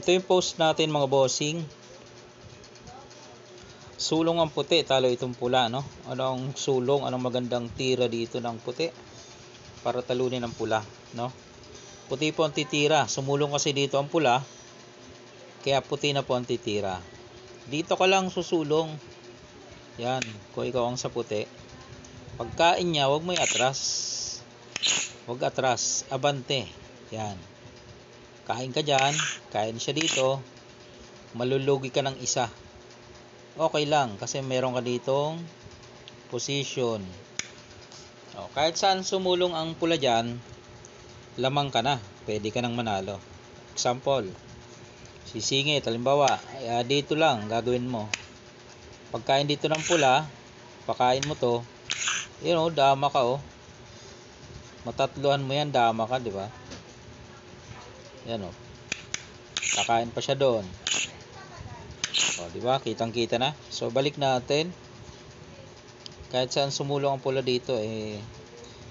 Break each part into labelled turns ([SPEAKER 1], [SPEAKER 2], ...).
[SPEAKER 1] Ito yung post natin mga bossing. Sulong ang puti, talo itong pula, no? Anong sulong, anong magandang tira dito ng puti para talunin ang pula, no? Puti po ang titira. Sumulong kasi dito ang pula, kaya puti na po ang titira. Dito ka lang susulong. Yan, kung ikaw ang sa puti. Pagkain niya, huwag mo atras. Huwag atras, abante. Yan. Kain ka dyan, kain siya dito, malulugi ka ng isa. Okay lang, kasi meron ka ditong position. Kahit saan sumulong ang pula dyan, lamang ka na, pwede ka nang manalo. Example, sisingit, halimbawa, dito lang gagawin mo. Pagkain dito ng pula, pakain mo to, dama ka matatluhan mo yan, dama ka, di ba? Yan kakain pa siya doon. Di ba? Kitang-kita na. So balik natin. Kahit saan sumulong ang pula dito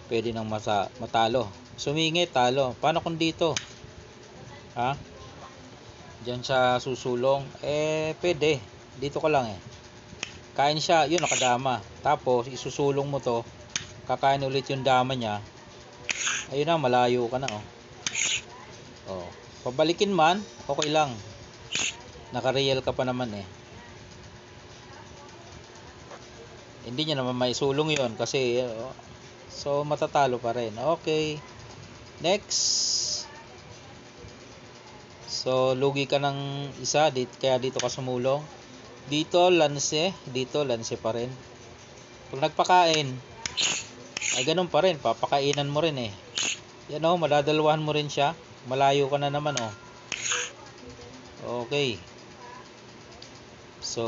[SPEAKER 1] pwede nang matalo. Sumingit, talo. Paano kung dito? Diyan siya susulong, pwede. Dito ka lang Kain siya, yun nakadama. Tapos isusulong mo to. Kakain ulit yung dama niya. Ayun na, malayo ka na pabalikin man, okay lang. Naka-real ka pa naman Hindi niya naman maisulong yon kasi so matatalo pa rin. Okay. Next. So lugi ka ng isa kaya dito ka sumulong. Dito lanse pa rin. Pag nagpakain ay ganun pa rin, papakainan mo rin Yan madadalwahan mo rin siya. Malayo ka na naman Okay. So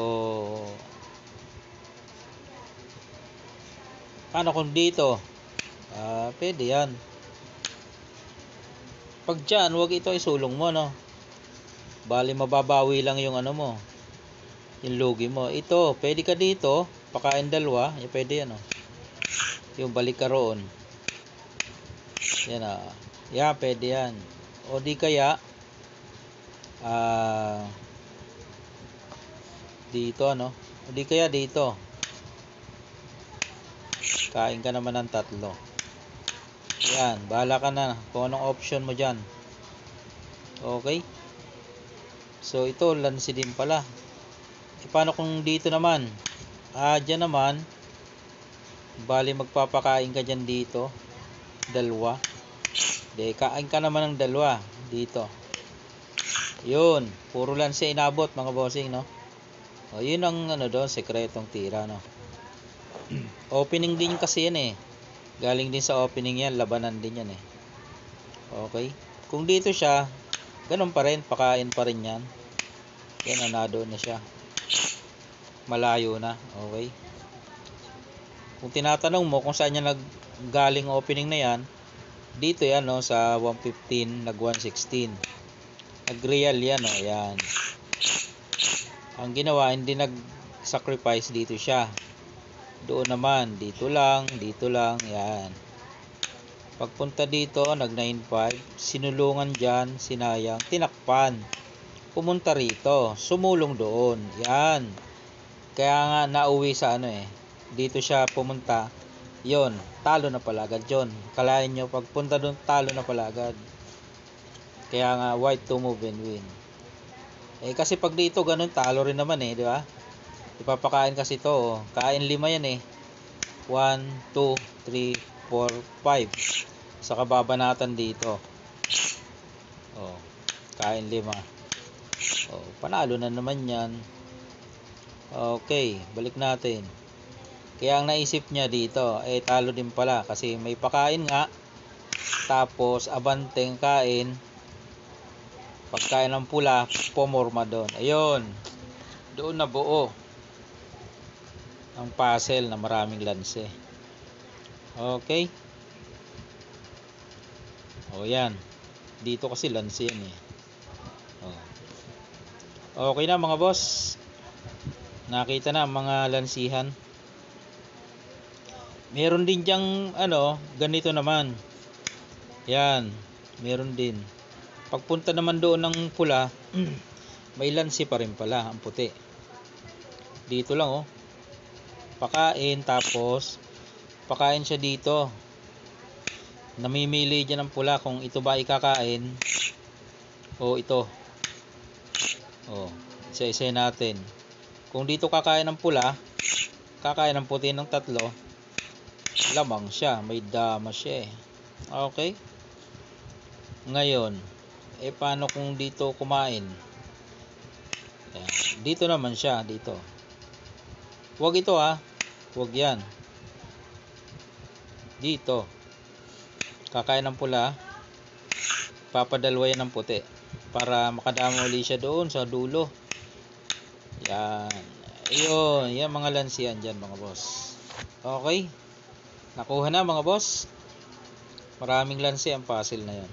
[SPEAKER 1] paano kung dito? Pwede yan. Pag dyan, huwag ito isulong mo Bali mababawi lang yung mo, yung lugi mo. Ito, pwede ka dito, pakain dalawa, pwede yan yung balik ka roon. Yan yan, pwede yan. O di kaya dito o di kaya dito kain ka naman ng tatlo. Yan, bahala ka na kung anong option mo dyan. Okay, so ito lansi din pala. Paano kung dito naman? Dyan naman bali magpapakain ka dyan dito dalawa. Kain ka naman ng dalawa dito. Yun, puro lansi inabot mga bossing yun ang doon, sekretong tira Opening din kasi yan galing din sa opening yan, labanan din yan Okay, kung dito siya ganun pa rin, pakain pa rin yan. Yan, nanado na siya, malayo na. Okay, kung tinatanong mo kung saan niya naggaling opening na yan, dito yan sa 115 nag 116 nag-real yan yan. Ang ginawa, hindi nag-sacrifice dito siya. Doon naman, dito lang, yan. Pagpunta dito, nag 9.5, sinulungan dyan, sinayang, tinakpan. Pumunta rito, sumulong doon, yan. Kaya nga nauwi sa dito siya pumunta, yon, talo na pala agad yun. Kalahin nyo, pagpunta doon, talo na pala agad. Kaya nga, white to move and win. Kasi pag dito ganun, talo rin naman di ba? Ipapakain kasi to kain 5 yan 1, 2, 3, 4, 5 sa kababanatan dito. Kain 5. Panalo na naman yan. Okay, balik natin. Kaya ang naisip niya dito talo din pala kasi may pakain nga, tapos abanteng kain. Pagkain ng pula, pumorma doon. Ayun, doon na buo ang puzzle na maraming lanse. Okay, yan, dito kasi lanse yan Okay na mga boss, nakita na ang mga lansihan. Meron din diyang ganito naman. Yan, meron din. Pagpunta naman doon ng pula, may lansi pa rin pala ang puti. Dito lang oh. Pakain, tapos pakain siya dito. Namimili dyan ng pula kung ito ba ikakain o ito. Oh, isa-isa natin. Kung dito kakain ng pula, kakain ng puti ng tatlo, lamang siya, may dama siya eh. Okay? Ngayon, paano kung dito kumain? Ayan. Dito naman siya, dito. Huwag ito ha. Huwag yan. Dito. Kakain ng pula, papadalwa yan ng puti para makadama uli siya doon sa dulo. Yan. Ayun, yan mga lansiyan dyan mga boss. Okay. Nakuha na mga boss. Maraming lansi ang puzzle na yan.